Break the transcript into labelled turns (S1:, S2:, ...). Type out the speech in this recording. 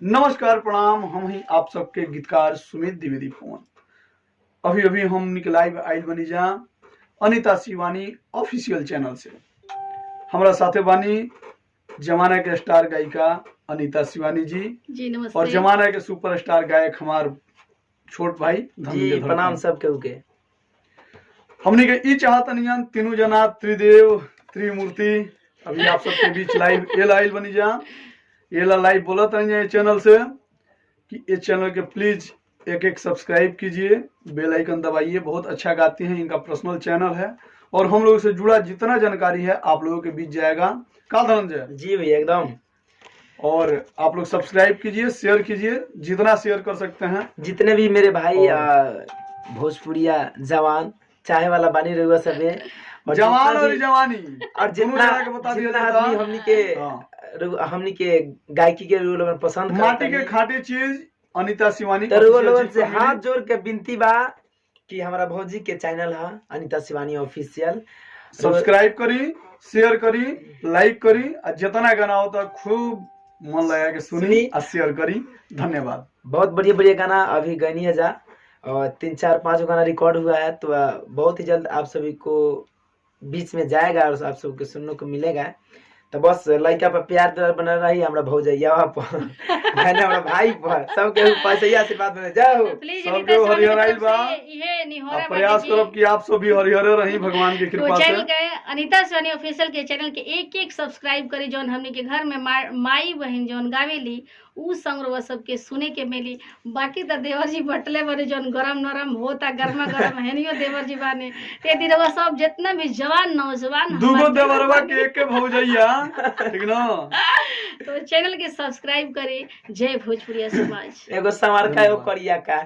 S1: नमस्कार प्रणाम, हम ही आप सबके गीतकार सुमित द्विवेदी पवन। अभी अभी हम लाइव आइल बनी जा अनीता शिवानी ऑफिशियल चैनल से। हमारा साथे बानी जमाना के स्टार गायिका अनीता शिवानी जी
S2: नमस्ते।
S1: और जमाना के सुपरस्टार गायक हमार छोट भाई
S3: जी प्रणाम सबके उके।
S1: हमने के ई चाहतनियन तीनों जना त्रिदेव त्रिमूर्ति अभी आप सबके बीच लाइव ये लाइव बनी जा ये लाइव बोला था चैनल से कि इस चैनल के प्लीज एक एक सब्सक्राइब कीजिए, बेल आइकन दबाइए। बहुत अच्छा गाती हैं, इनका पर्सनल चैनल है और हम लोगों से जुड़ा जितना जानकारी है आप लोगों के बीच जाएगा। का धनंजय
S3: जी भैया एकदम।
S1: और आप लोग सब्सक्राइब कीजिए, शेयर कीजिए, जितना शेयर कर सकते हैं।
S3: जितने भी मेरे भाई भोजपुरिया जवान चाहे वाला बानी रहुआ सबे
S1: जवान और जवानी
S3: और जितना हमनी के गायकी के लोगन पसंद
S1: माटी के खाटी चीज अनीता शिवानी
S3: लोगन से हाथ जोड़ के विनती बा कि हमारा भौजी के चैनल है अनीता शिवानी ऑफिशियल।
S1: सब्सक्राइब करी, शेयर करी, लाइक करी और जितना गाना होता खूब मन लगा के सुनी और शेयर करी। धन्यवाद।
S3: बहुत बढ़िया बढ़िया गाना अभी गनी है जा और 3-4-5 गाना रिकॉर्ड हुआ है तो बहुत ही जल्द आप सभी को बीच में जाएगा और आप सबको सुनने को मिलेगा। तो बस लड़का पर प्यार दुलार बना रही हमरा भौजैया पर मैंने हमरा भाई पर सबके पैसा आशीर्वाद बने जाओ।
S1: सबके हरिहर आइल बा आप प्रयास करब कि आप सब भी हरिहर रही भगवान की कृपा से।
S2: चैनल के अनीता शिवानी ऑफिशियल के चैनल के एक सब्सक्राइब करी। जौन हमने के घर में माई बहन जौन गावेली उ संग सबके सुने के मिली। बाकी तो देवर जी बटले बने जौन गरम नरम होता गर्मा गरम हेनियो देवर जी बाने ते दिनवा सब जितना भी जवान नौजवान
S1: दूगो देवरवा के एक के भौजैया ठीक ना।
S2: तो चैनल के सब्सक्राइब करी। जय भोजपुरिया समाज।
S3: एगो समार का एगो करिया का।